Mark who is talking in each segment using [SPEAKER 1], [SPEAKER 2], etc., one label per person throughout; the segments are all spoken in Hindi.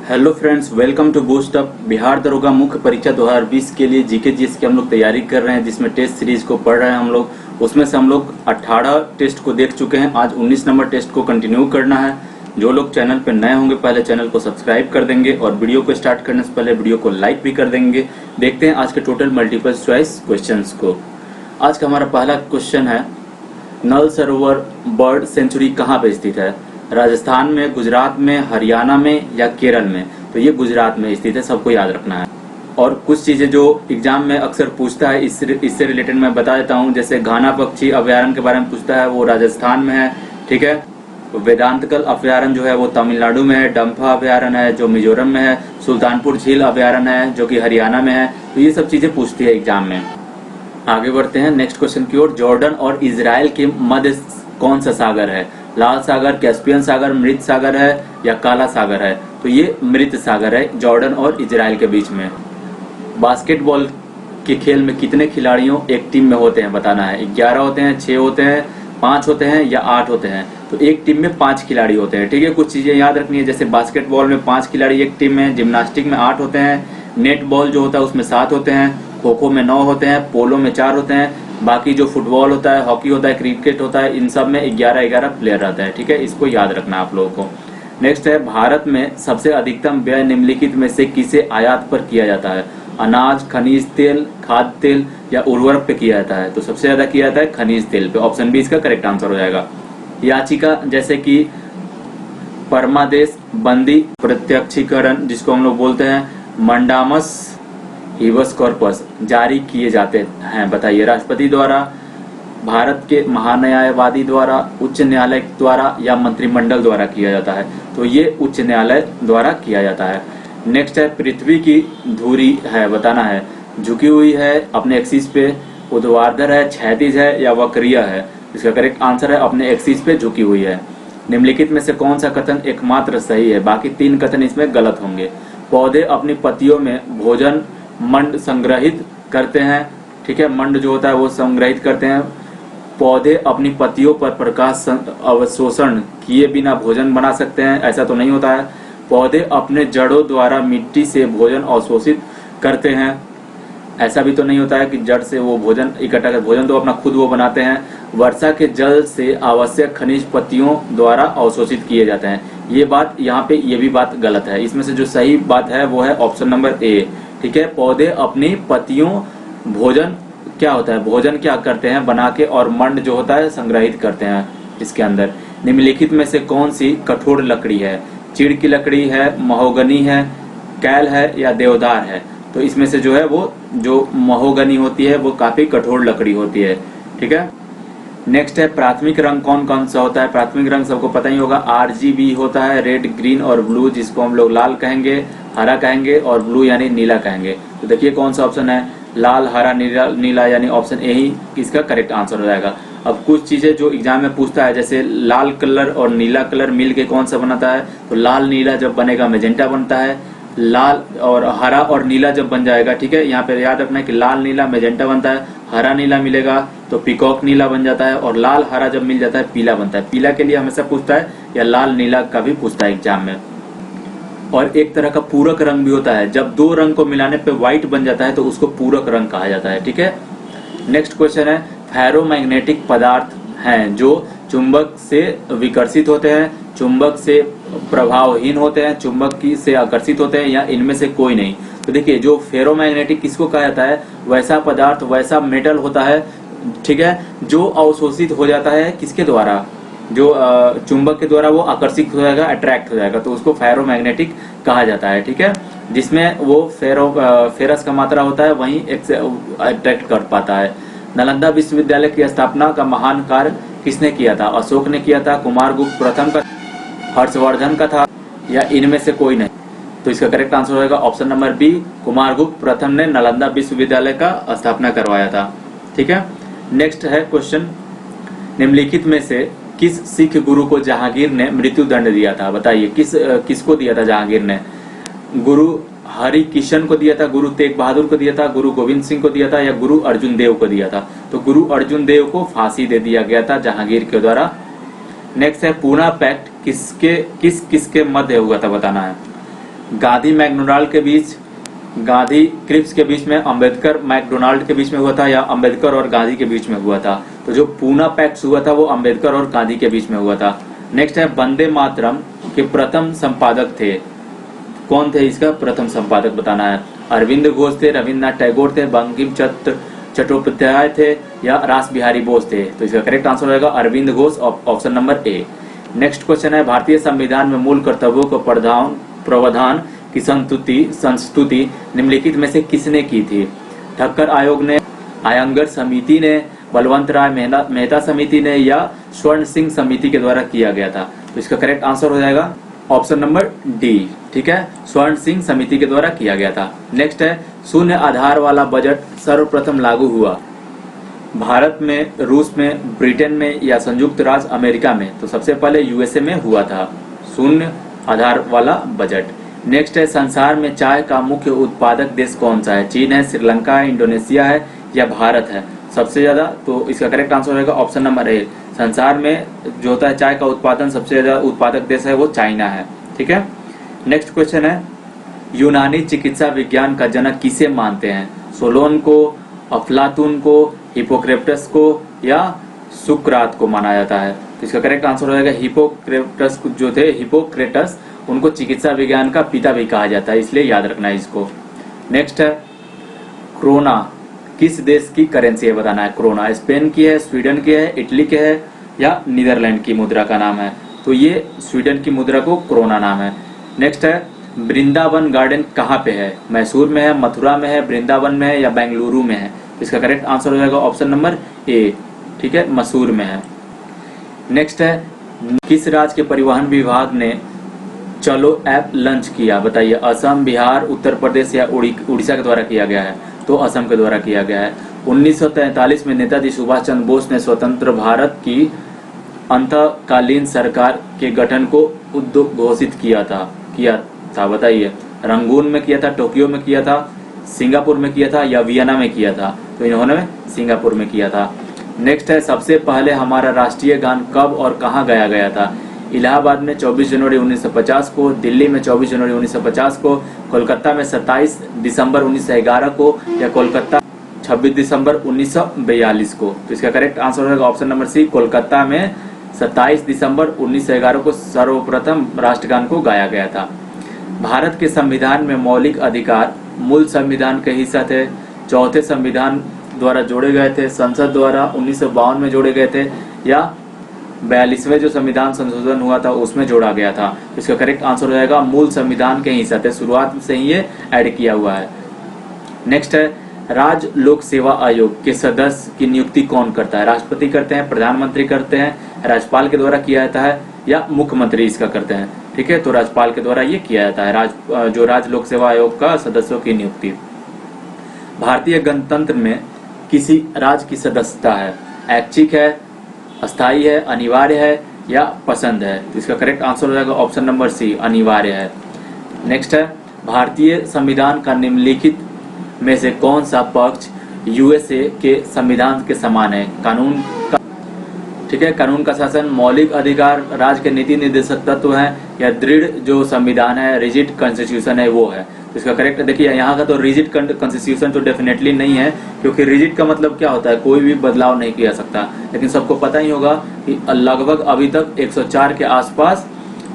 [SPEAKER 1] Hello friends, welcome to boost up. Bihar दरोगा मुख्य परीक्षा 2020 के लिए जीके जीएस की हम लोग तैयारी कर रहे हैं, जिसमें टेस्ट सीरीज को पढ़ रहे हैं हम लोग। उसमें से हम लोग 18 टेस्ट को देख चुके हैं। आज 19 नंबर टेस्ट को कंटिन्यू करना है। जो लोग चैनल पर नए होंगे पहले चैनल को सब्सक्राइब कर देंगे और वीडियो को स्टार्ट करने से पहले वीडियो को लाइक भी कर देंगे। देखते हैं आज के टोटल मल्टीपल चॉइस क्वेश्चन को। आज का हमारा पहला क्वेश्चन है, नल सरोवर बर्ड सेंचुरी कहाँ पे स्थित है? राजस्थान में, गुजरात में, हरियाणा में या केरल में? तो ये गुजरात में स्थित है, सबको याद रखना है। और कुछ चीजें जो एग्जाम में अक्सर पूछता है इससे रिलेटेड मैं बता देता हूँ। जैसे घाना पक्षी अभ्यारण्य के बारे में पूछता है, वो राजस्थान में है, ठीक है। वेदांतकल अभ्यारण्य जो है वो तमिलनाडु में है। डम्फा अभ्यारण्य है जो मिजोरम में है। सुल्तानपुर झील अभ्यारण्य है जो कि हरियाणा में है। तो ये सब चीजें पूछती है एग्जाम में। आगे बढ़ते हैं नेक्स्ट क्वेश्चन की ओर। जॉर्डन और इजराइल के मध्य कौन सा सागर है? लाल सागर, कैस्पियन सागर, मृत सागर है या काला सागर है? तो ये मृत सागर है, जॉर्डन और इजराइल के बीच में। बास्केटबॉल के खेल में कितने खिलाड़ियों एक टीम में होते हैं बताना है। 11 होते हैं, 6 होते हैं, 5 होते हैं या 8 होते हैं? तो एक टीम में 5 खिलाड़ी होते हैं, ठीक है। कुछ चीजें याद रखनी है, जैसे बास्केटबॉल में 5 खिलाड़ी एक टीम में, जिम्नास्टिक में 8 होते हैं, नेट बॉल जो होता है उसमें 7 होते हैं, खो खो में 9 होते हैं, पोलो में 4 होते हैं, बाकी जो फुटबॉल होता है, हॉकी होता है, क्रिकेट होता है, इन सब में 11-11 प्लेयर रहता है, ठीक है। इसको याद रखना आप लोगों को। नेक्स्ट है, भारत में सबसे अधिकतम व्यय निम्नलिखित में से किसे आयात पर किया जाता है? अनाज, खनिज तेल, खाद्य तेल या उर्वरक पे किया जाता है? तो सबसे ज्यादा किया जाता है खनिज तेल पे। ऑप्शन बी इसका करेक्ट आंसर हो जाएगा। याचिका जैसे कि परमादेश, बंदी, प्रत्यक्षीकरण जिसको हम लोग बोलते हैं, मंडामस, हिबस कॉर्पस जारी किए जाते हैं बताइए। राष्ट्रपति द्वारा, भारत के महान्यायवादी द्वारा, उच्च न्यायालय द्वारा या मंत्रिमंडल द्वारा किया जाता है? तो ये उच्च न्यायालय द्वारा किया जाता है। नेक्स्ट है, पृथ्वी की धुरी है बताना है, झुकी हुई है अपने एक्सिस पे, ऊर्ध्वाधर है, क्षैतिज है या वक्रीय है? इसका करेक्ट आंसर है अपने एक्सिस पे झुकी हुई है। निम्नलिखित में से कौन सा कथन एकमात्र सही है? बाकी 3 कथन इसमें गलत होंगे। पौधे अपनी पत्तियों में भोजन मंड संग्रहित करते हैं, ठीक है। मंड जो होता है वो संग्रहित करते हैं। पौधे अपनी पत्तियों पर प्रकाश अवशोषण किए बिना भोजन बना सकते हैं? ऐसा तो नहीं होता है। पौधे अपने जड़ों द्वारा मिट्टी से भोजन अवशोषित करते हैं? ऐसा भी तो नहीं होता है कि जड़ से वो भोजन इकट्ठा कर, भोजन तो अपना खुद वो बनाते हैं। वर्षा के जल से आवश्यक खनिज पत्तियों द्वारा अवशोषित किए जाते हैं? ये बात यहाँ पे, ये भी बात गलत है। इसमें से जो सही बात है वो है ऑप्शन नंबर ए, ठीक है। पौधे अपनी पत्तियों भोजन क्या होता है, भोजन क्या करते हैं बना के, और मंड जो होता है संग्रहित करते हैं इसके अंदर। निम्नलिखित में से कौन सी कठोर लकड़ी है? चीड़ की लकड़ी है, महोगनी है, कैल है या देवदार है? तो इसमें से जो है वो जो महोगनी होती है वो काफी कठोर लकड़ी होती है, ठीक है। नेक्स्ट है, प्राथमिक रंग कौन कौन सा होता है? प्राथमिक रंग सबको पता ही होगा, RGB होता है, रेड, ग्रीन और ब्लू, जिसको हम लोग लाल कहेंगे, हरा कहेंगे और ब्लू यानी नीला कहेंगे। तो देखिए कौन सा ऑप्शन है, लाल, हरा, नीला यानी ऑप्शन ए ही इसका करेक्ट आंसर हो जाएगा। अब कुछ चीजें जो एग्जाम में पूछता है, जैसे लाल कलर और नीला कलर मिल के कौन सा बनाता है? तो लाल नीला जब बनेगा मेजेंटा बनता है। लाल और हरा और नीला जब बन जाएगा, ठीक है, यहाँ पे याद रखना है कि लाल नीला मेजेंटा बनता है, हरा नीला मिलेगा तो पीकॉक नीला बन जाता है, और लाल हरा जब मिल जाता है पीला बनता है। पीला के लिए हमेशा पूछता है, या लाल नीला का भी पूछता है एग्जाम में। और एक तरह का पूरक रंग भी होता है, जब 2 रंग को मिलाने पे व्हाइट बन जाता है तो उसको पूरक रंग कहा जाता है, ठीक है। नेक्स्ट क्वेश्चन है, फेरोमैग्नेटिक पदार्थ हैं जो चुंबक से विकर्षित होते हैं, चुंबक से प्रभावहीन होते हैं, चुंबक की से आकर्षित होते हैं, या इनमें से कोई नहीं? तो देखिए, जो फेरोमैग्नेटिक किसको कहा जाता है? वैसा पदार्थ, वैसा मेटल होता है, ठीक है, जो अवशोषित हो जाता है किसके द्वारा? जो चुंबक के द्वारा वो आकर्षित हो जाएगा, अट्रैक्ट हो जाएगा, तो उसको फेरोमैग्नेटिक कहा जाता है, ठीक है। जिसमें वो फेरस का मात्रा होता है वहीं अट्रैक्ट कर पाता है। नालंदा विश्वविद्यालय की स्थापना का महान कार्य किसने किया था? अशोक ने किया था, कुमारगुप्त प्रथम का, हर्षवर्धन का था, या इनमें से कोई नहीं? तो इसका करेक्ट आंसर होगा ऑप्शन नंबर बी, कुमारगुप्त प्रथम ने नालंदा विश्वविद्यालय का स्थापना करवाया था, ठीक है। नेक्स्ट है क्वेश्चन, निम्नलिखित में से किस सिख गुरु को जहांगीर ने मृत्यु दंड दिया था? बताइए किसको दिया था जहांगीर ने? गुरु हरि किशन को दिया था, गुरु तेग बहादुर को दिया था, गुरु गोविंद सिंह को दिया था, या गुरु अर्जुन देव को दिया था? तो गुरु अर्जुन देव को फांसी दे दिया गया था जहांगीर के द्वारा। नेक्स्ट है, पूना पैक्ट किसके मध्य हुआ था बताना है। गांधी मैकडोनाल्ड के बीच, गांधी क्रिप्स के बीच में, अंबेडकर मैकडोनाल्ड के बीच में हुआ था, या अंबेडकर और गांधी के बीच में हुआ था? तो जो पूना पैक्ट हुआ था वो अंबेडकर और गांधी के बीच में हुआ था। नेक्स्ट है वंदे मातरम के प्रथम संपादक थे, कौन थे इसका प्रथम संपादक बताना है? अरविंद घोष थे, रविन्द्रनाथ टैगोर थे, बंकिम चंद्र चट्टोपाध्याय थे, या रास बिहारी बोस थे? तो इसका करेक्ट आंसर होगा Arvind Ghosh, option number A. Next question है भारतीय संविधान में मूल कर्तव्यों को प्रावधान की संस्तुति निम्नलिखित में से किसने की थी? ठक्कर आयोग ने, आयंगर समिति ने, बलवंत राय मेहता समिति ने, या स्वर्ण सिंह समिति के द्वारा किया गया था? तो इसका करेक्ट आंसर हो जाएगा ऑप्शन नंबर डी, ठीक है, स्वर्ण सिंह समिति के द्वारा किया गया था। नेक्स्ट है शून्य आधार वाला बजट सर्वप्रथम लागू हुआ भारत में, रूस में, ब्रिटेन में, या संयुक्त राज्य अमेरिका में? तो सबसे पहले यूएसए में हुआ था शून्य आधार वाला बजट। नेक्स्ट है संसार में चाय का मुख्य उत्पादक देश कौन सा है? चीन है, श्रीलंका है, इंडोनेशिया है, या भारत है सबसे ज्यादा? तो इसका करेक्ट आंसर होगा ऑप्शन नंबर ए। संसार में जो होता है चाय का उत्पादन सबसे ज्यादा उत्पादक देश है वो चाइना है, ठीक है। नेक्स्ट क्वेश्चन है यूनानी चिकित्सा विज्ञान का जनक किसे मानते हैं? सोलोन को, अफलातून को, हिपोक्रेटस को, या सुकरात को माना जाता है? तो इसका करेक्ट आंसर हो जाएगा हिपोक्रेटस जो थे, हिपोक्रेटस, उनको चिकित्सा विज्ञान का पिता भी कहा जाता है, इसलिए याद रखना है इसको। नेक्स्ट है क्रोना किस देश की करेंसी है बताना है? क्रोना स्पेन की है, स्वीडन की है, इटली के है, या नीदरलैंड की मुद्रा का नाम है? तो ये स्वीडन की मुद्रा को क्रोना नाम है। नेक्स्ट है वृंदावन गार्डन कहाँ पे है? मैसूर में है, मथुरा में है, वृंदावन में है, या बेंगलुरु में है? इसका करेक्ट आंसर हो जाएगा ऑप्शन नंबर ए, ठीक है, मैसूर में है। नेक्स्ट है किस राज्य के परिवहन विभाग ने चलो ऐप लॉन्च किया? बताइए। असम, बिहार, उत्तर प्रदेश, या उड़ीसा के द्वारा किया गया है? तो असम के द्वारा किया गया है। 1943 में नेताजी सुभाष चंद्र बोस ने स्वतंत्र भारत की अंतकालीन सरकार के गठन को उद्घोषित किया था बताइए। रंगून में किया था, टोक्यो में किया था, सिंगापुर में किया था, या वियना में किया था? तो इन्होंने सिंगापुर में किया था। नेक्स्ट है सबसे पहले हमारा राष्ट्रीय गान कब और कहाँ गाया गया था? इलाहाबाद में 24 जनवरी 1950 को, दिल्ली में 24 जनवरी 1950 को, कोलकाता में 27 दिसंबर 1911 को, या कोलकाता 26 दिसंबर 1942 को? तो इसका करेक्ट आंसर होगा ऑप्शन नंबर सी, कोलकाता में 27 दिसंबर 1911 को सर्वप्रथम राष्ट्रगान को गाया गया था। भारत के संविधान में मौलिक अधिकार मूल संविधान के हिस्सा थे, चौथे संविधान द्वारा जोड़े गए थे, संसद द्वारा 1952 में जोड़े गए थे, या 42वें जो संविधान संशोधन हुआ था उसमें जोड़ा गया था? इसका करेक्ट आंसर हो जाएगा मूल संविधान के हिस्सा थे, शुरुआत से ही ये ऐड किया हुआ है। नेक्स्ट है राज्य लोक सेवा आयोग के सदस्य की नियुक्ति कौन करता है? राष्ट्रपति करते हैं, प्रधानमंत्री करते हैं, राज्यपाल के द्वारा किया जाता है, या मुख्यमंत्री इसका करते हैं? ठीक है, तो राज्यपाल के द्वारा ये किया जाता है जो राज्य लोक सेवा आयोग का सदस्यों की नियुक्ति। भारतीय गणतंत्र में किसी राज्य की सदस्यता है? ऐच्छिक है, अस्थायी है, अनिवार्य है, या पसंद है? तो इसका करेक्ट आंसर हो जाएगा ऑप्शन नंबर सी, अनिवार्य है। नेक्स्ट है भारतीय संविधान का निम्नलिखित में से कौन सा पक्ष यूएसए के संविधान के समान है? कानून का, ठीक है, कानून का शासन, मौलिक अधिकार, राज्य के नीति निर्देशक तत्व हैं, या दृढ़ जो संविधान है, रिजिड कॉन्स्टिट्यूशन है वो है? तो इसका करेक्ट देखिए यहाँ का तो रिजिड कॉन्स्टिट्यूशन तो डेफिनेटली नहीं है, क्योंकि रिजिड का मतलब क्या होता है? कोई भी बदलाव नहीं किया सकता। लेकिन सबको पता ही होगा कि लगभग अभी तक 104 के आसपास,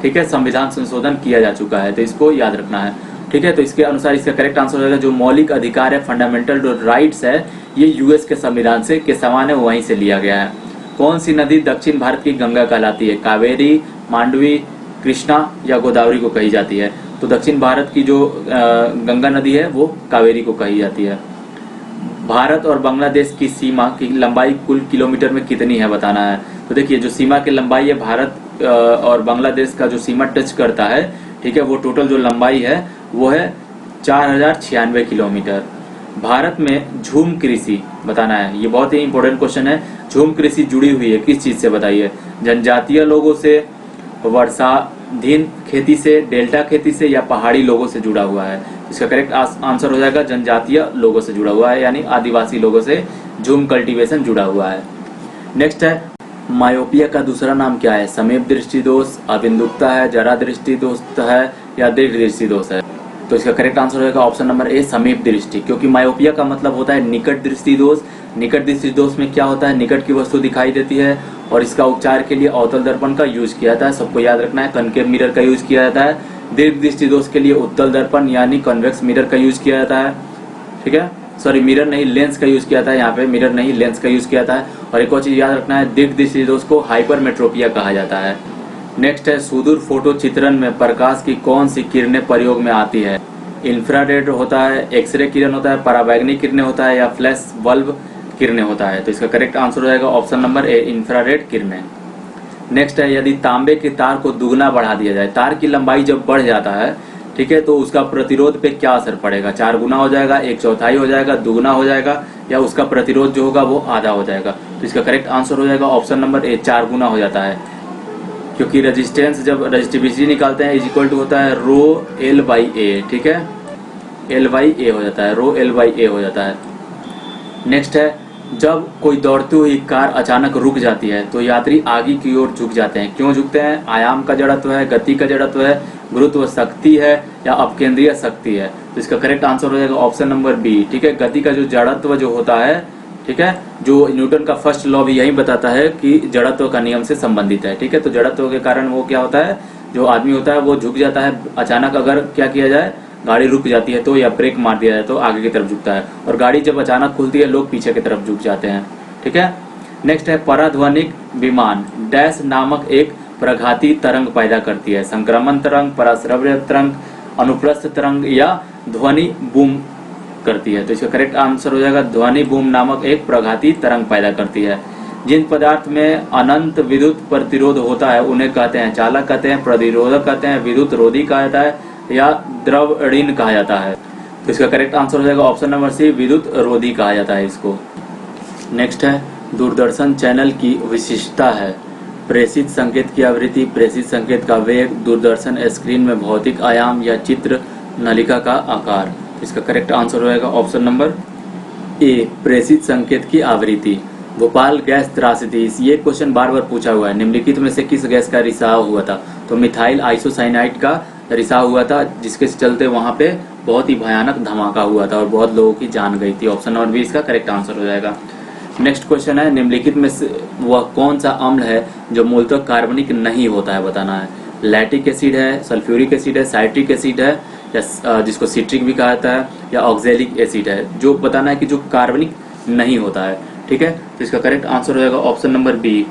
[SPEAKER 1] ठीक है, संविधान संशोधन किया जा चुका है, तो इसको याद रखना है। ठीक है, तो इसके अनुसार इसका करेक्ट आंसर हो जाएगा जो मौलिक अधिकार है, फंडामेंटल जो राइट्स है, ये यूएस के संविधान से के समान है, वहीं से लिया गया है। कौन सी नदी दक्षिण भारत की गंगा कहलाती है? कावेरी, मांडवी, कृष्णा, या गोदावरी को कही जाती है? तो दक्षिण भारत की जो गंगा नदी है वो कावेरी को कही जाती है। भारत और बांग्लादेश की सीमा की लंबाई कुल किलोमीटर में कितनी है बताना है? तो देखिए जो सीमा की लंबाई है भारत और बांग्लादेश का जो सीमा टच करता है, ठीक है, वो टोटल जो लंबाई है वो है 4096 किलोमीटर। भारत में झूम कृषि बताना है, ये बहुत ही इंपॉर्टेंट क्वेश्चन है। झूम कृषि जुड़ी हुई है किस चीज से बताइए? जनजातीय लोगों से, वर्षाधीन खेती से, डेल्टा खेती से, या पहाड़ी लोगों से जुड़ा हुआ है? इसका करेक्ट आंसर हो जाएगा जनजातीय लोगों से जुड़ा हुआ है, यानी आदिवासी लोगों से झूम कल्टीवेशन जुड़ा हुआ है। नेक्स्ट है मायोपिया का दूसरा नाम क्या है? समीप दृष्टि दोष, अबिंदुकता है, जरा दृष्टि दोष है या दीर्घ दृष्टि दोष है? तो इसका करेक्ट आंसर होगा ऑप्शन नंबर ए, समीप दृष्टि। क्योंकि मायोपिया का मतलब होता है निकट दृष्टि दोष। निकट दृष्टि दोष में क्या होता है? निकट की वस्तु दिखाई देती है और इसका उपचार के लिए अवतल दर्पण का यूज किया जाता है। सबको याद रखना है, कनकेव मिरर का यूज किया जाता है। दीर्घ दृष्टि दोष के लिए उत्तल दर्पण यानी कन्वेक्स मिरर का यूज किया जाता है। ठीक है, सॉरी मिरर नहीं, लेंस का यूज किया जाता है। यहाँ पे मिरर नहीं, लेंस का यूज किया जाता है। और एक और चीज याद रखना है, दीर्घ दृष्टि दोष को हाइपरमेट्रोपिया कहा जाता है। नेक्स्ट है, सुदूर फोटो चित्रण में प्रकाश की कौन सी किरणें प्रयोग में आती है? इंफ्रारेड होता है, एक्सरे किरण होता है, पराबैंगनी किरणें होता है या फ्लैश बल्ब किरणें होता है? तो इसका करेक्ट आंसर हो जाएगा ऑप्शन नंबर ए, इंफ्रारेड किरणें। नेक्स्ट है, यदि तांबे के तार को दुगना बढ़ा दिया जाए, तार की लंबाई जब बढ़ जाता है, ठीक है, तो उसका प्रतिरोध पे क्या असर पड़ेगा? 4 गुना हो जाएगा, 1/4 हो जाएगा, दुगना हो जाएगा या उसका प्रतिरोध जो होगा वो आधा हो जाएगा? तो इसका करेक्ट आंसर हो जाएगा ऑप्शन नंबर ए, 4 गुना हो जाता है। क्योंकि रेजिस्टेंस जब रेजिस्टिविटी निकालते हैं इज इक्वल टू होता है रो एल बाई ए। ठीक है, एल बाई ए हो जाता है, रो एल बाई ए हो जाता है। नेक्स्ट है, जब कोई दौड़ती हुई कार अचानक रुक जाती है तो यात्री आगे की ओर झुक जाते हैं। क्यों झुकते हैं? आयाम का जड़त्व है, गति का जड़त्व है, गुरुत्व शक्ति है या अपकेंद्रीय शक्ति है? तो इसका करेक्ट आंसर हो जाएगा ऑप्शन नंबर बी। ठीक है, गति का जो जड़त्व जो होता है, ठीक है, जो न्यूटन का फर्स्ट लॉ भी यही बताता है कि जड़त्व का नियम से संबंधित है। ठीक है, तो जड़त्व के कारण वो क्या होता है, जो आदमी होता है वो झुक जाता है अचानक। अगर क्या किया जाए, गाड़ी रुक जाती है तो या ब्रेक मार दिया जाए तो आगे की तरफ झुकता है, और गाड़ी जब अचानक खुलती है लोग पीछे की तरफ झुक जाते हैं। ठीक है, नेक्स्ट है, पराध्वनिक विमान डैश नामक एक प्रघाती तरंग पैदा करती है। संक्रमण तरंग, पराश्रव्य तरंग, अनुप्रस्थ तरंग या ध्वनि बूम करती है? तो इसका करेक्ट आंसर हो जाएगा ध्वनि बूम नामक एक प्रघाती तरंग पैदा करती है। जिन पदार्थ में अनंत विद्युत प्रतिरोध होता है उन्हें कहते हैं चालक कहते हैं, प्रतिरोधक कहते हैं, विद्युत रोधी कहा जाता है या द्रव ऋण कहा जाता है? तो इसका करेक्ट आंसर हो जाएगा ऑप्शन नंबर सी, विद्युत रोधी कहा जाता है इसको। नेक्स्ट है, दूरदर्शन चैनल की विशिष्टता है प्रेषित संकेत की आवृत्ति, प्रेषित संकेत का वेग, दूरदर्शन स्क्रीन में भौतिक आयाम या चित्र नलिका का आकार? इसका करेक्ट आंसर होगा ऑप्शन नंबर ए, प्रेषित संकेत की आवृत्ति। भोपाल गैस त्रासदी, ये क्वेश्चन बार बार पूछा हुआ है, निम्नलिखित में से किस गैस का रिसाव हुआ था? तो मिथाइल आइसोसाइनाइड का रिसाव हुआ था, जिसके चलते वहां पे बहुत ही भयानक धमाका हुआ था और बहुत लोगों की जान गई थी। ऑप्शन नंबर बी इसका करेक्ट आंसर हो जाएगा। नेक्स्ट क्वेश्चन है, निम्नलिखित में से वह कौन सा अम्ल है जो मूलतः कार्बनिक नहीं होता है? बताना है। लैक्टिक एसिड है, सल्फ्यूरिक एसिड है, साइट्रिक एसिड है या जिसको सिट्रिक भी कहा जाता है, या ऑक्जेलिक एसिड है? जो बताना है कि जो कार्बनिक नहीं होता है। ठीक है, तो इसका करेक्ट आंसर हो जाएगा ऑप्शन नंबर बी।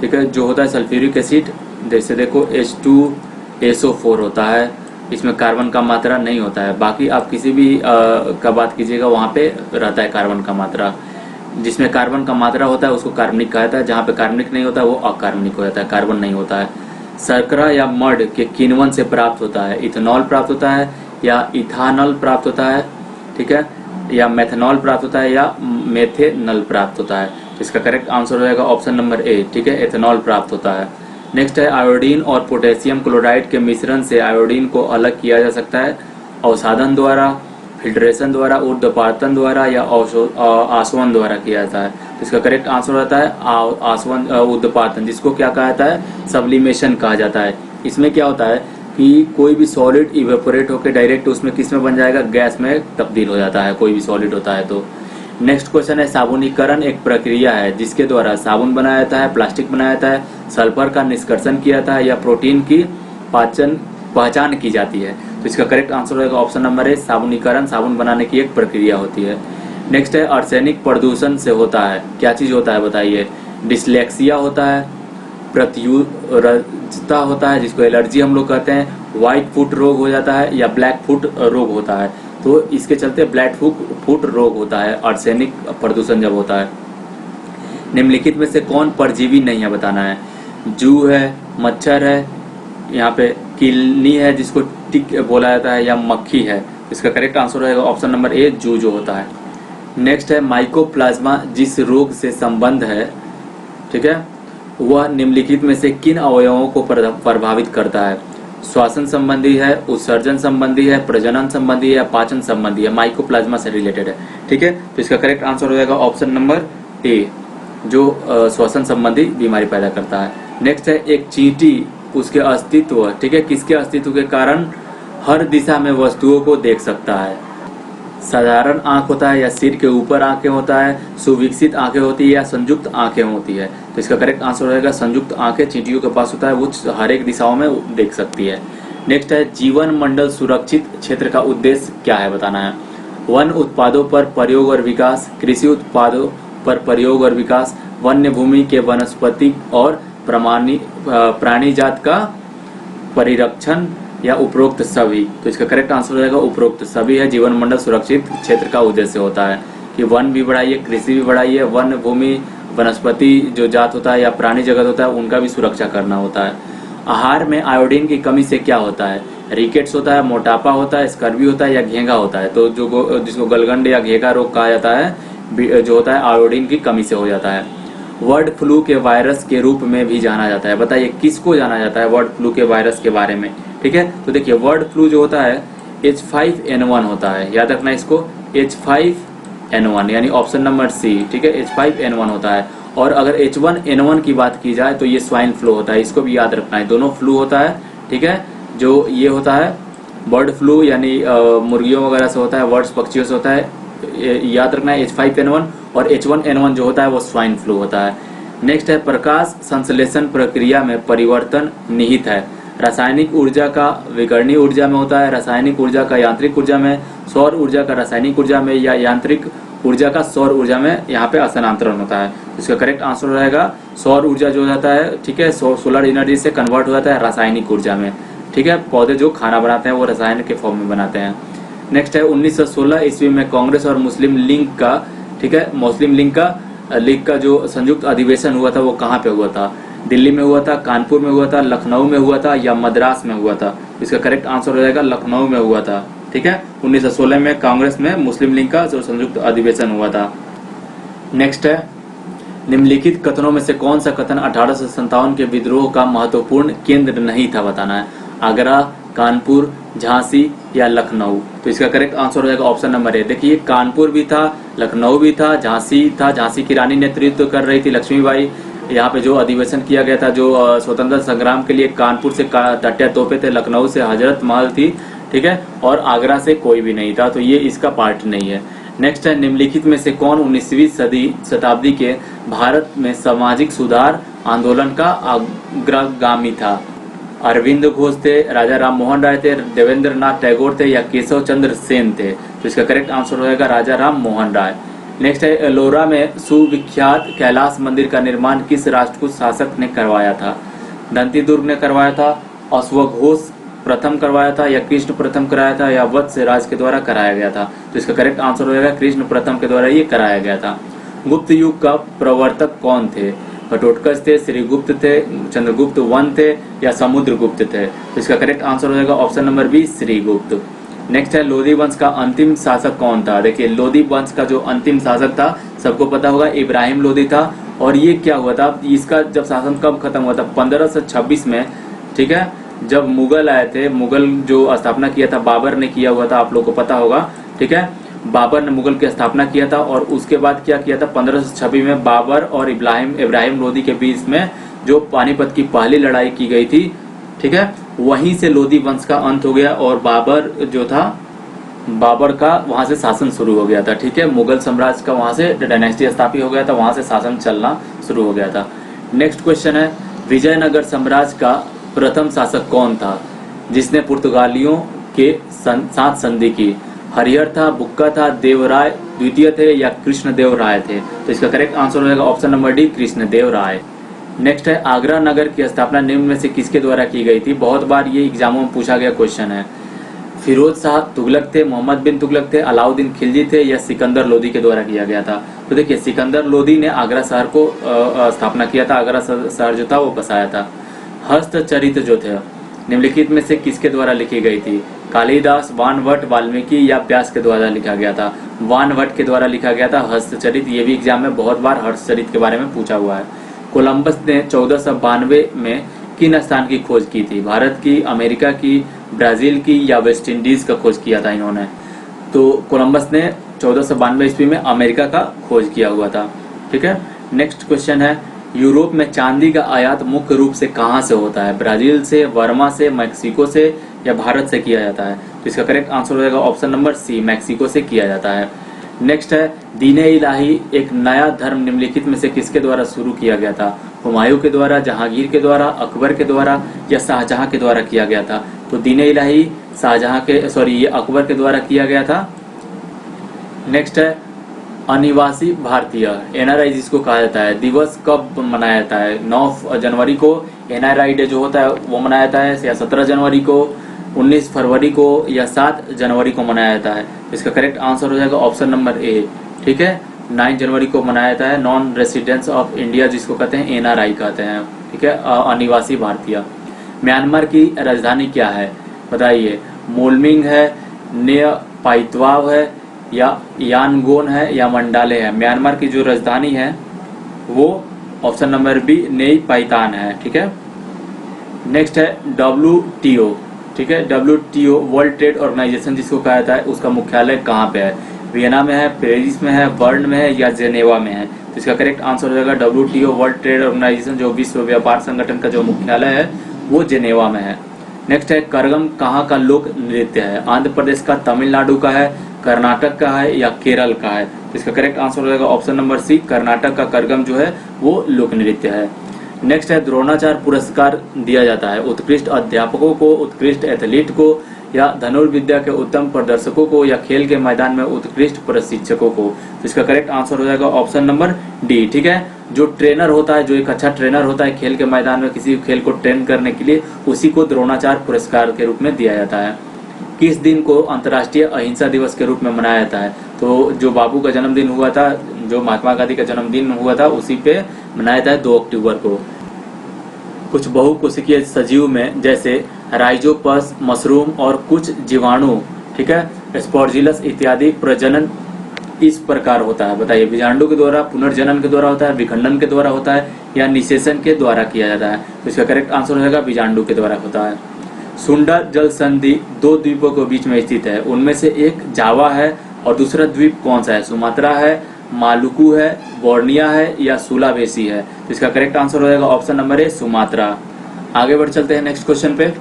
[SPEAKER 1] ठीक है, जो होता है सल्फ्यूरिक एसिड, जैसे देखो H2SO4 होता है, इसमें कार्बन का मात्रा नहीं होता है। बाकी आप किसी भी का बात कीजिएगा वहाँ पे रहता है कार्बन का मात्रा। जिसमें कार्बन का मात्रा होता है उसको कार्बनिक कहा जाता है, जहाँ पे कार्बनिक नहीं होता है वो अकार्बनिक हो जाता है, कार्बन नहीं होता है। शर्करा या मड के किण्वन से प्राप्त होता है? इथेनॉल प्राप्त होता है या इथानॉल प्राप्त होता है, ठीक है, या मेथनॉल प्राप्त होता है या मेथेनॉल प्राप्त होता है? इसका करेक्ट आंसर हो जाएगा ऑप्शन नंबर ए। ठीक है, एथेनॉल प्राप्त होता है। नेक्स्ट है, आयोडीन और पोटेशियम क्लोराइड के मिश्रण से आयोडीन को अलग किया जा सकता है अवसादन द्वारा, फिल्ट्रेशन द्वारा, ऊर्ध्वपातन द्वारा या आसवन द्वारा किया जाता है? तो इसका करेक्ट आंसर होता है आसवन ऊर्ध्वपातन, जिसको क्या कहा जाता है? सब्लिमेशन कहा जाता है। इसमें क्या होता है कि कोई भी सॉलिड इवेपोरेट होकर डायरेक्ट उसमें किस में बन जाएगा? गैस में तब्दील हो जाता है, कोई भी सॉलिड होता है तो। नेक्स्ट क्वेश्चन है, साबुनीकरण एक प्रक्रिया है जिसके द्वारा साबुन बनाया जाता है, प्लास्टिक बनाया जाता है, सल्फर का निष्कर्षण किया जाता है या प्रोटीन की पहचान की जाती है? तो इसका करेक्ट आंसर होगा ऑप्शन नंबर ए, साबुनीकरण साबुन बनाने की एक प्रक्रिया होती है। नेक्स्ट है, आर्सेनिक प्रदूषण से होता है, क्या चीज होता है बताइए? डिस्लेक्सिया होता है, प्रत्युरजता होता है जिसको एलर्जी हम लोग कहते हैं, व्हाइट फुट रोग हो जाता है या ब्लैक फुट रोग होता है? तो इसके चलते ब्लैक फुट रोग होता है आर्सेनिक प्रदूषण जब होता है। निम्नलिखित में से कौन परजीवी नहीं है? बताना है। जू है, मच्छर है, यहाँ पे किलनी है जिसको टिक बोला जाता है, या मक्खी है? इसका करेक्ट आंसर रहेगा ऑप्शन नंबर ए, जू जो होता है। नेक्स्ट है, माइकोप्लाज्मा जिस रोग से संबंध है, ठीक है, वह निम्नलिखित में से किन अवयवों को प्रभावित करता है? श्वसन संबंधी है, उत्सर्जन संबंधी है, प्रजनन संबंधी है या पाचन संबंधी है? माइकोप्लाज्मा से रिलेटेड है। ठीक है, तो इसका करेक्ट आंसर हो जाएगा ऑप्शन नंबर ए, जो श्वसन संबंधी बीमारी पैदा करता है। नेक्स्ट है एक चींटी, उसके अस्तित्व, ठीक है, किसके अस्तित्व के कारण हर दिशा में वस्तुओं को देख सकता है। साधारण आंख होता है या सिर के ऊपर आंखें होता है, सुविकसित आंखें होती है या संयुक्त आंखें होती है। तो इसका करेक्ट आंसर रहेगा संयुक्त आंखें चींटियों के पास होता है, वो हर एक दिशाओं में देख सकती है। नेक्स्ट है जीवन मंडल सुरक्षित क्षेत्र का उद्देश्य क्या है, बताना है। वन उत्पादों पर प्रयोग और विकास, कृषि उत्पादों पर प्रयोग और विकास, वन्य भूमि के वनस्पति और प्राणी जात का परिरक्षण या उपरोक्त सभी। तो इसका करेक्ट आंसर हो जाएगा उपरोक्त सभी है। जीवन मंडल सुरक्षित क्षेत्र का उद्देश्य होता है कि वन भी बढ़ाइए, कृषि भी बढ़ाइए, वन भूमि वनस्पति जो जात होता है या प्राणी जगत होता है उनका भी सुरक्षा करना होता है। आहार में आयोडीन की कमी से क्या होता है, रिकेट्स होता है, मोटापा होता है, स्कर्वी होता है या घेंगा होता है। तो जो जिसको गलगंड या घेंगा रोग कहा जाता है जो होता है आयोडीन की कमी से हो जाता है। बर्ड फ्लू के वायरस के रूप में भी जाना जाता है, बताइए किसको जाना जाता है बर्ड फ्लू के वायरस के बारे में, ठीक है। तो देखिए बर्ड फ्लू जो होता है H5N1 होता है, याद रखना इसको, H5N1 यानी ऑप्शन नंबर सी, ठीक है, H5N1 होता है। और अगर H1N1 की बात की जाए तो ये स्वाइन फ्लू होता है, इसको भी याद रखना है, दोनों फ्लू होता है, ठीक है। जो ये होता है बर्ड फ्लू यानी मुर्गियों वगैरह से होता है, बर्ड्स पक्षियों से होता है, याद रखना है H5N1, और H1N1 जो होता है वो स्वाइन फ्लू होता है। नेक्स्ट है प्रकाश संश्लेषण प्रक्रिया में परिवर्तन निहित है, रासायनिक ऊर्जा का विकर्णीय ऊर्जा में होता है, रासायनिक ऊर्जा का यांत्रिक ऊर्जा में, सौर ऊर्जा का रासायनिक ऊर्जा में, या यांत्रिक ऊर्जा का सौर ऊर्जा में यहाँ पे स्थानांतरण होता है। इसका करेक्ट आंसर रहेगा सौर ऊर्जा जो हो जाता है, ठीक है, सोलर एनर्जी से कन्वर्ट हो जाता है रासायनिक ऊर्जा में, ठीक है। पौधे जो खाना बनाते हैं वो रसायन के फॉर्म में बनाते हैं। नेक्स्ट है 1916 ईस्वी में कांग्रेस और मुस्लिम लीग का, ठीक है, मुस्लिम लीग का जो संयुक्त अधिवेशन हुआ था वो कहाँ पे हुआ था, दिल्ली में हुआ था, कानपुर में हुआ था, लखनऊ में हुआ था या मद्रास में हुआ था। इसका करेक्ट आंसर हो जाएगा लखनऊ में हुआ था, ठीक है। 1916 में कांग्रेस में मुस्लिम लीग का जो संयुक्त अधिवेशन हुआ था। नेक्स्ट है निम्नलिखित कथनों में से कौन सा कथन 1857 के विद्रोह का महत्वपूर्ण केंद्र नहीं था, बताना है। आगरा, कानपुर, झांसी या लखनऊ। तो इसका करेक्ट आंसर हो जाएगा ऑप्शन नंबर ए। देखिए कानपुर भी था, लखनऊ भी था, झांसी था, झांसी की रानी नेतृत्व कर रही थी लक्ष्मीबाई। यहाँ पे जो अधिवेशन किया गया था जो स्वतंत्रता संग्राम के लिए, कानपुर से टट्या तोपे थे, लखनऊ से हजरत महल थी, ठीक है, और आगरा से कोई भी नहीं था, तो ये इसका पार्ट नहीं है। नेक्स्ट है निम्नलिखित में से कौन 19वीं शताब्दी के भारत में सामाजिक सुधार आंदोलन का अग्रगामी था। अरविंद घोष थे, राजा राम मोहन राय थे, देवेंद्र नाथ टैगोर थे या केशव चंद्र सेन थे। तो इसका करेक्ट आंसर रहेगा राजा राम मोहन राय। नेक्स्ट है एलोरा में सुविख्यात कैलाश मंदिर का निर्माण किस राष्ट्रकूट शासक ने करवाया था। दंतीदुर्ग ने करवाया था, अश्वघोष प्रथम करवाया था या कृष्ण प्रथम कराया था या वत्स राज के द्वारा कराया गया था। तो इसका करेक्ट आंसर रहेगा कृष्ण प्रथम के द्वारा ये कराया गया था। गुप्त युग का प्रवर्तक कौन थे, घटोत्कच थे, श्रीगुप्त थे, चंद्रगुप्त वन थे या समुद्रगुप्त थे। तो इसका करेक्ट आंसर हो जाएगा option number B Shrigupta. Next है लोधी वंश का अंतिम शासक कौन था। देखिए लोधी वंश का जो अंतिम शासक था सबको पता होगा इब्राहिम लोधी था। और ये क्या हुआ था, इसका जब शासन कब खत्म हुआ था, 1526 में, ठीक है, जब मुगल आए थे। मुगल जो स्थापना किया था बाबर ने किया हुआ था, आप लोग को पता होगा, ठीक है, बाबर ने मुगल की स्थापना किया था। और उसके बाद क्या किया था, 1526 में बाबर और इब्राहिम लोधी के बीच में जो पानीपत की पहली लड़ाई की गई थी, ठीक है, वहीं से लोधी वंश का अंत हो गया और बाबर जो था, बाबर का वहां से शासन शुरू हो गया था, ठीक है। मुगल साम्राज्य का वहां से डायनेस्टी स्थापित हो गया था, वहां से शासन चलना शुरू हो गया था। नेक्स्ट क्वेश्चन है विजयनगर साम्राज्य का प्रथम शासक कौन था जिसने पुर्तगालियों के साथ संधि की। हरिहर था, बुक्का था, देवराय द्वितीय थे या कृष्णदेव राय थे। तो इसका करेक्ट आंसर हो जाएगा ऑप्शन नंबर डी कृष्णदेव राय। नेक्स्ट है आगरा नगर की स्थापना निम्न में से किसके द्वारा की गई थी। बहुत बार ये एग्जामों में पूछा गया क्वेश्चन है। फिरोज शाह तुगलक थे, मोहम्मद बिन तुगलक थे, अलाउद्दीन खिलजी थे या सिकंदर लोधी के द्वारा किया गया था। तो देखिए सिकंदर लोधी ने आगरा शहर को स्थापना किया था, आगरा शहर जो था वो बसाया था। हस्तचरित जो थे निम्नलिखित में से किसके द्वारा लिखी गई थी। कालिदास, वानभट्ट, वाल्मीकि या व्यास के द्वारा लिखा गया था। वानभट्ट के द्वारा लिखा गया था हस्तचरित। ये भी एग्जाम में बहुत बार हस्तचरित के बारे में पूछा हुआ है। कोलंबस ने 1492 में किन स्थान की खोज की थी। भारत की, अमेरिका की, ब्राजील की या वेस्ट इंडीज का खोज किया था इन्होंने। तो कोलंबस ने 1492 ईस्वी में अमेरिका का खोज किया हुआ था, ठीक है। नेक्स्ट क्वेश्चन है, यूरोप में चांदी का आयात मुख्य रूप से कहाँ से होता है? ब्राजील से, बर्मा से, मैक्सिको से या भारत से किया जाता है? तो इसका करेक्ट आंसर हो जाएगा ऑप्शन नंबर सी, मैक्सिको से किया जाता है। नेक्स्ट है, दीन इलाही एक नया धर्म निम्नलिखित में से किसके द्वारा शुरू किया गया था? हुमायूं के द्वारा, जहांगीर के द्वारा, अकबर के द्वारा या शाहजहां के द्वारा किया गया था? तो दीन इलाही ये अकबर के द्वारा किया गया था। नेक्स्ट है, अनिवासी भारतीय एनआरआई जिसको कहा जाता है, दिवस कब मनाया जाता है? 9 जनवरी को एनआरआई डे जो होता है वो मनाया जाता है, या 17 जनवरी को, 19 फरवरी को या 7 जनवरी को मनाया जाता है? इसका करेक्ट आंसर हो जाएगा ऑप्शन नंबर ए, ठीक है, 9 जनवरी को मनाया जाता है। नॉन रेसिडेंट्स ऑफ इंडिया जिसको कहते हैं एनआरआई कहते हैं, ठीक है, अनिवासी भारतीय। म्यांमार की राजधानी क्या है? बताइए, मोलमिंग है, ने पाइतवाव है या यानगोन है या मंडाले है? म्यांमार की जो राजधानी है वो ऑप्शन नंबर बी नेई पाइतान है, ठीक है। नेक्स्ट है WTO, ठीक है, WTO वर्ल्ड ट्रेड ऑर्गेनाइजेशन जिसको कहा जाता है, उसका मुख्यालय कहाँ पे है? वियना में है, पेरिस में है, बर्न में है या जेनेवा में है? तो इसका करेक्ट आंसर हो जाएगा WTO वर्ल्ड ट्रेड ऑर्गेनाइजेशन, जो विश्व व्यापार संगठन का जो मुख्यालय है वो जेनेवा में है। नेक्स्ट है, करगम कहाँ का लोक नृत्य है? आंध्र प्रदेश का, तमिलनाडु का है, कर्नाटक का है या केरल का है? तो इसका करेक्ट आंसर हो जाएगा ऑप्शन नंबर सी, कर्नाटक का करगम जो है वो लोक नृत्य है। नेक्स्ट है, द्रोणाचार्य पुरस्कार दिया जाता है उत्कृष्ट अध्यापकों को, उत्कृष्ट एथलीट को या धनुर्विद्या के उत्तम प्रदर्शकों को या खेल के मैदान में उत्कृष्ट प्रशिक्षकों को? तो इसका करेक्ट आंसर हो जाएगा ऑप्शन नंबर डी, ठीक है। जो ट्रेनर होता है, जो एक अच्छा ट्रेनर होता है खेल के मैदान में किसी खेल को ट्रेन करने के लिए, उसी को द्रोणाचार्य पुरस्कार के रूप में दिया जाता है। किस दिन को अंतर्राष्ट्रीय अहिंसा दिवस के रूप में मनाया जाता है? तो जो बापू का जन्मदिन हुआ था, जो महात्मा गांधी का जन्मदिन हुआ था, उसी पे मनाया जाता है 2 अक्टूबर को। कुछ बहुकोशिकीय सजीव में जैसे राइजोपस, मशरूम और कुछ जीवाणु, ठीक है, स्पोर्जिलस इत्यादि प्रजनन इस प्रकार होता है? बताइए, बीजांडु के द्वारा, पुनर्जनन के द्वारा होता है, विखंडन के द्वारा होता है या निषेचन के द्वारा किया जाता है? तो इसका करेक्ट आंसर हो जाएगा बीजांडु के द्वारा होता है। सुंडा जल संधि 2 द्वीपों के बीच में स्थित है, उनमें से एक जावा है और दूसरा द्वीप कौन सा है? सुमात्रा है, मालुकू है, बोर्निया है या सुलावेसी है? तो इसका करेक्ट आंसर हो जाएगा ऑप्शन नंबर ए, सुमात्रा। आगे बढ़ चलते हैं नेक्स्ट क्वेश्चन पे।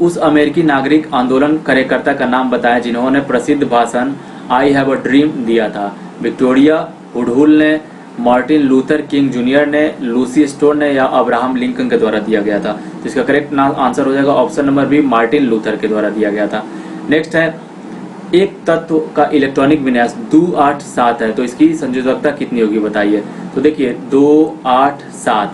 [SPEAKER 1] उस अमेरिकी नागरिक आंदोलन कार्यकर्ता का नाम बताएं जिन्होंने प्रसिद्ध भाषण आई हैव अ ड्रीम दिया था? विक्टोरिया वुडहुल ने, मार्टिन लूथर किंग जूनियर ने, लूसी स्टोन ने या अब्राहम लिंकन के द्वारा दिया गया था? तो इसका करेक्ट आंसर हो जाएगा option number B, Martin Luther के द्वारा दिया गया था। नेक्स्ट है, एक तत्व का इलेक्ट्रॉनिक विन्यास 287 है, तो इसकी संयोजकता कितनी होगी? बताइए। तो देखिए 287,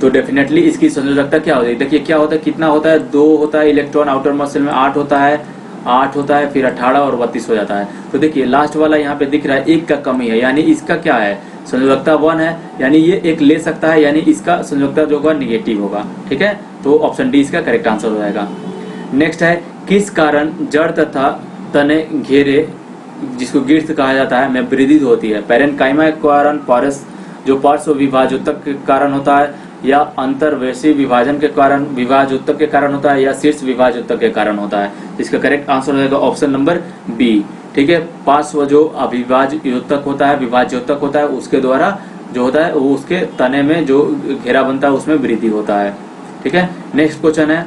[SPEAKER 1] तो डेफिनेटली इसकी संयोजकता क्या हो जाएगी? देखिए क्या होता है, कितना होता है? 2 होता है इलेक्ट्रॉन आउटर मॉलिक्यूल में, 8 होता है, फिर 18 और 32 हो जाता है। तो देखिए लास्ट वाला यहाँ पे दिख रहा है 1 का कमी है, यानी इसका क्या है? संयोजकता 1 है, यानी ये एक ले सकता है, यानी इसका संयोजकता जो होगा निगेटिव होगा, ठीक है। तो ऑप्शन डी इसका करेक्ट आंसर हो जाएगा। नेक्स्ट है, किस कारण जड़ तथा तने घेरे जिसको गिर्थ कहा जाता है में वृद्धि होती है? पैरेनकाइमा के कारण, पारस जो पार्श्व विभाजोत्तक के कारण होता है, या अंतर्वैश्विक विभाजन के कारण, विभाजोत्तक के कारण होता है, या शीर्ष विभाजोत्तक के कारण होता है? इसका करेक्ट आंसर हो जाएगा ऑप्शन नंबर बी, ठीक है। पार्श्व जो अविभाज्योत्तक होता है, विभाज्योत्तक होता है, उसके द्वारा जो होता है वो उसके तने में जो घेरा बनता है उसमें वृद्धि होता है, ठीक है। नेक्स्ट क्वेश्चन है,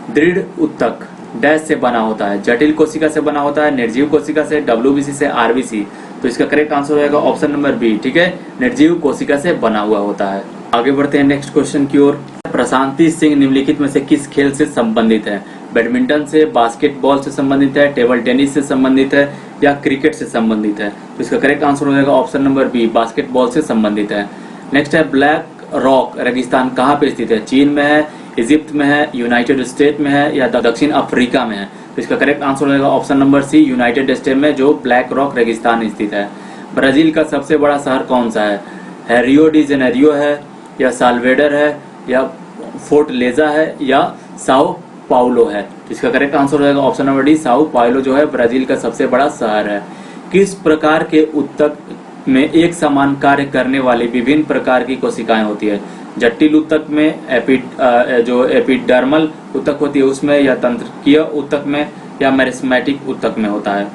[SPEAKER 1] दृढ़ उत्तक डैश से बना होता है? जटिल कोशिका से बना होता है, निर्जीव कोशिका से, WBC से, RBC? तो इसका करेक्ट आंसर हो जाएगा ऑप्शन नंबर बी, ठीक है, निर्जीव कोशिका से बना हुआ होता है। आगे बढ़ते हैं नेक्स्ट क्वेश्चन की ओर। प्रशांति सिंह निम्नलिखित में से किस खेल से संबंधित है? बैडमिंटन से, बास्केटबॉल से संबंधित है, टेबल टेनिस से संबंधित है या क्रिकेट से संबंधित है? तो इसका करेक्ट आंसर हो जाएगा ऑप्शन नंबर बी, बास्केटबॉल से संबंधित है। नेक्स्ट है, ब्लैक रॉक रेगिस्तान कहाँ पे स्थित है? चीन में है, इजिप्ट में है, यूनाइटेड स्टेट में है या दक्षिण अफ्रीका में है? तो इसका करेक्ट आंसर हो जाएगा option number C, United State में जो ब्लैक रॉक रेगिस्तान स्थित है। ब्राजील का सबसे बड़ा शहर कौन सा है? रियो डी जेनेरियो है या साल्वेडर है या फोर्टलेजा है या साओ पाउलो है? तो इसका करेक्ट आंसर हो जाएगा option number D, Sao Paulo जो है ब्राजील का सबसे बड़ा शहर है। किस प्रकार के उत्तक में एक समान कार्य करने वाली विभिन्न प्रकार की कोशिकाएं होती है? जटिल उत्तक में जो एपिडर्मल उत्तक होती है उसमें, या तंत्रिकीय उत्तक में, या मेरिस्मेटिक उत्तक में होता है?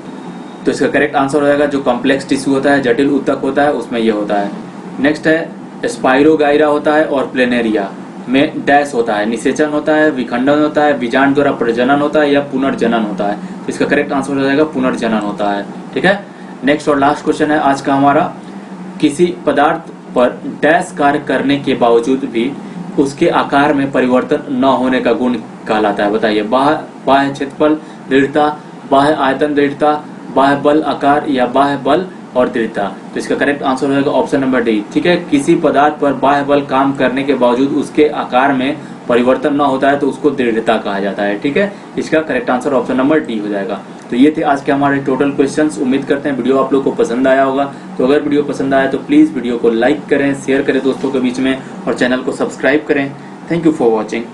[SPEAKER 1] तो इसका करेक्ट आंसर हो जाएगा जो कॉम्प्लेक्स टिश्यू होता है, जटिल उत्तक होता है, उसमें यह होता है। नेक्स्ट है स्पाइरोगाइरा होता है और प्लेनेरिया में डैश होता है, निषेचन होता है, विखंडन होता है, बीजांड द्वारा प्रजनन होता है या पुनर्जनन होता है। तो इसका करेक्ट आंसर हो जाएगा पुनर्जनन होता है। ठीक है, नेक्स्ट और लास्ट क्वेश्चन है आज का हमारा, किसी पदार्थ पर डैश कार्य करने के बावजूद भी उसके आकार में परिवर्तन न होने का गुण कहलाता है। बताइए, बाह्य क्षेत्रफल दृढ़ता, बाह्य आयतन दृढ़ता, बाह्य बल आकार या बाह्य बल और दृढ़ता। तो इसका करेक्ट आंसर हो जाएगा ऑप्शन नंबर डी। ठीक है, किसी पदार्थ पर बाह्य बल काम करने के बावजूद उसके आकार में परिवर्तन न होता है तो उसको दृढ़ता कहा जाता है। ठीक है, इसका correct answer option number D हो जाएगा। तो ये थे आज के हमारे टोटल क्वेश्चंस। उम्मीद करते हैं वीडियो आप लोग को पसंद आया होगा। तो अगर वीडियो पसंद आया तो प्लीज वीडियो को लाइक करें, शेयर करें दोस्तों के बीच में और चैनल को सब्सक्राइब करें। Thank you for watching.